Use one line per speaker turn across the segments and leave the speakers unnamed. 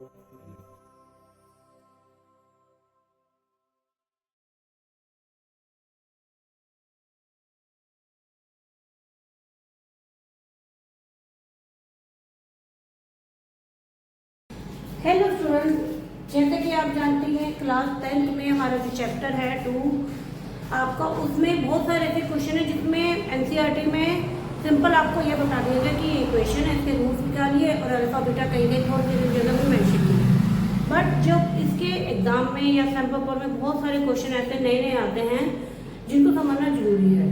Hello student, जैसे कि आप जानते हैं क्लास 10th में हमारा जो चैप्टर है 2 आपका, उसमें बहुत सारे ऐसे क्वेश्चन है जिसमें एनसीईआरटी में सिंपल आपको ये बता दिया गया कि इक्वेशन है, इसके रूट्स निकालिए और अल्फा बीटा कहीं कहीं थोड़ी जगह में मेंशन किए। बट जब इसके एग्जाम में या सैम्पल पेपर में बहुत सारे क्वेश्चन ऐसे नए नए आते हैं जिनको समझना जरूरी है।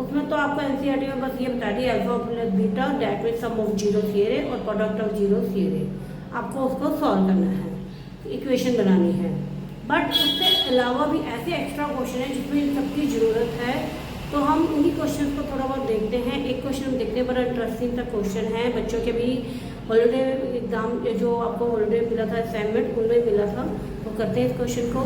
उसमें तो आपको एनसीईआरटी में बस ये बता दिया alpha plus beta that mean sum of zero theory और प्रोडक्ट ऑफ जीरो थियरी, आपको उसको सॉल्व करना है, इक्वेशन बनानी है। बट उससे अलावा भी ऐसे एक्स्ट्रा क्वेश्चन है जिसमें इन सबकी ज़रूरत है, तो हम उन्हीं क्वेश्चन को थोड़ा बहुत देखते हैं। एक क्वेश्चन हम देखते हैं, बड़ा इंटरेस्टिंग सा क्वेश्चन है, बच्चों के भी हॉलीडे एग्जाम जो आपको हॉलीडे मिला था असाइनमेंट उनमें मिला था, तो करते हैं इस क्वेश्चन को।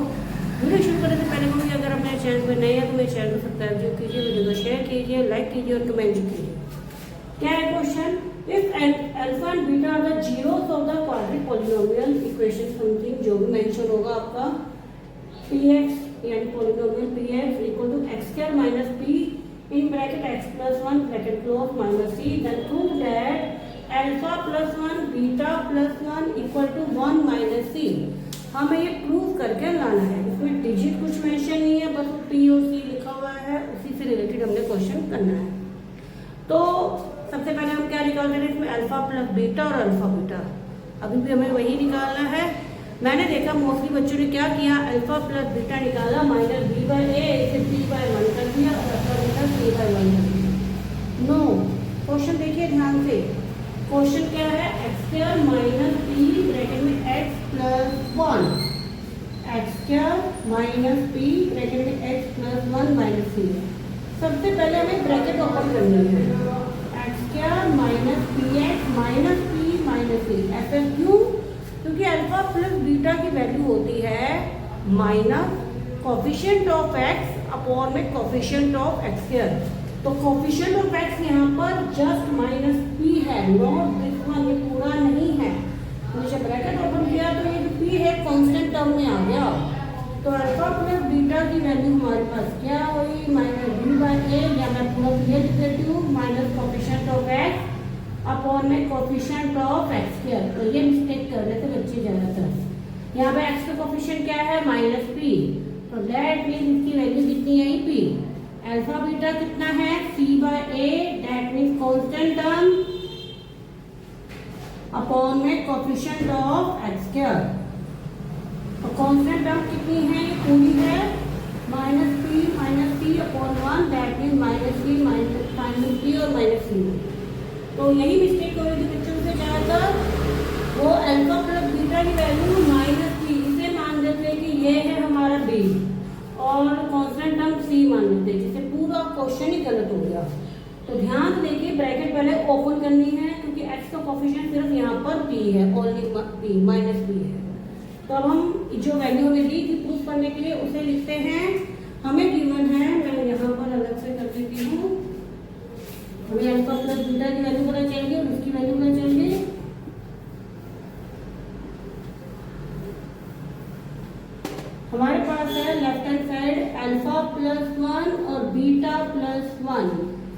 वीडियो शुरू करने से पहले मुझे अगर अपने चैनल पर नए हैं तो मेरे चैनल को सब्सक्राइब जरूर कीजिए, वीडियो को शेयर कीजिए, लाइक कीजिए और कमेंट कीजिए। क्या है question? If alpha and beta are the zeros of the quadratic polynomial equation something जो भी मेंशन होगा आपका px यानी polynomial px equal to x square minus p in bracket x plus 1 bracket close minus c, then prove that alpha plus 1 beta plus 1 equal to 1 minus c। हमें ये prove करके लाना है। इसमें डिजिट कुछ मेंशन नहीं है, बस p और c लिखा हुआ है, उसी से रिलेटेड हमने क्वेश्चन करना है। तो सबसे पहले हम क्या निकाल रहे हैं इसमें? अल्फा प्लस बीटा और अल्फा बीटा, अभी भी हमें वही निकालना है। मैंने देखा मोस्टली बच्चों ने क्या किया, अल्फा प्लस बीटा निकाला माइनस बी बाई ए, इसे बी बाई 1 कर दिया और अल्फा बीटा सी बाई 1 कर दिया। नो, क्वेश्चन देखिए ध्यान से। क्वेश्चन क्या है? X square minus p bracket में x plus 1, x square minus p bracket में एक्स प्लस 1 माइनस सी। सबसे पहले हमें ब्रैकेट ओपन करनी है, minus p x minus p minus c. ऐसा क्यों? क्योंकि अल्फा प्लस बीटा की वैल्यू होती है minus coefficient of x upon में कोफिशिएंट ऑफ एक्स स्क्वायर। तो कोफिशिएंट ऑफ एक्स यहाँ पर जस्ट माइनस पी है, नॉट दिस वन, ये पूरा नहीं है। मुझे ब्रैकेट ओपन किया तो ये जो पी है कांस्टेंट टर्म में आ गया। तो अल्फा प्लस बीटा की वैल्यू हमारे पास क्या हुई? माइनस बी बाई ए, या मैं पूरा क्लियर लिख देती हूँ, minus coefficient of x upon में कोफिशिएंट ऑफ एक्स स्क्वायर। तो ये मिस्टेक कर रहे थे बच्चे ज़्यादातर। यहाँ पे एक्स का कोफिशिएंट क्या है? माइनस पी, तो दैट मीन्स इसकी वैल्यू कितनी है? पी। अल्फा बीटा कितना है? C by a, that means constant term upon में coefficient of x square. Constant term कितनी है? ये पूरी है minus p upon 1, that mean minus p और माइनस सी। तो यही मिस्टेक हो रही थी बच्चों से ज़्यादातर, वो अल्फा प्लस बीटा की वैल्यू माइनस पी इसे मान देते कि ये है हमारा बी और कांस्टेंट टर्म सी मान लेते, जिससे पूरा क्वेश्चन ही गलत हो गया। तो ध्यान देखिए, ब्रैकेट पहले ओपन करनी है क्योंकि एक्स का कोफिशिएंट सिर्फ यहाँ पर पी है, ओनली पी, माइनस पी है। तो अब हम जो वैल्यू हमें दी थी प्रूफ करने के लिए उसे लिखते हैं। हमें गिवन है, मैं यहाँ पर अलग से कर देती हूँ, हमें अल्फा प्लस बीटा की वैल्यू पता चल गई और उसकी वैल्यू पता चल गई। हमारे पास है left hand side alpha plus 1 और बीटा प्लस 1,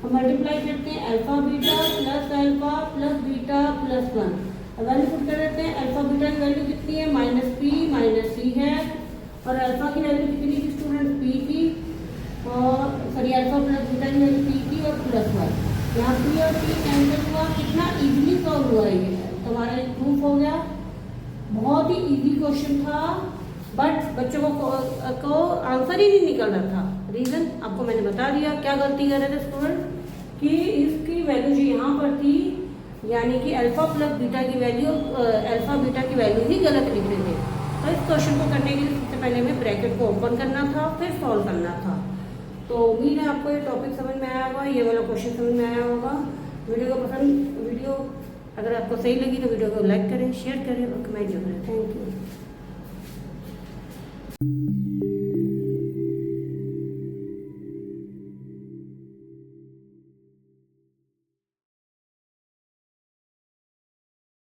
हम मल्टीप्लाई करते हैं alpha beta plus beta plus 1। अब वैल्यू पुट कर देते हैं। अल्फा बीटा की वैल्यू कितनी है? माइनस पी माइनस सी है, और अल्फा की वैल्यू कितनी थी स्टूडेंट? पी की, और सॉरी अल्फा प्लस बीटा की वैल्यू पी की और प्लस 1। यहाँ पी और पी कैंसिल हुआ, कितना इजीली सॉल्व हुआ ये, तो हमारा एक प्रूफ हो गया। बहुत ही इजी क्वेश्चन था, बट बच्चों को आंसर ही नहीं निकल रहा था। रीजन आपको मैंने बता दिया। क्या गलती कर रहे थे स्टूडेंट कि इसकी वैल्यू जो यहाँ पर थी, यानी कि अल्फा प्लस बीटा की वैल्यू, अल्फा बीटा की वैल्यू ही गलत लिख रहे थे। तो इस क्वेश्चन को करने के लिए सबसे पहले हमें ब्रैकेट को ओपन करना था, फिर सॉल्व करना था। तो उम्मीद है आपको ये टॉपिक समझ में आया होगा, ये वाला क्वेश्चन समझ में आया होगा। वीडियो अगर आपको सही लगी तो वीडियो को लाइक करें, शेयर करें और कमेंट जरूर करें। Thank you.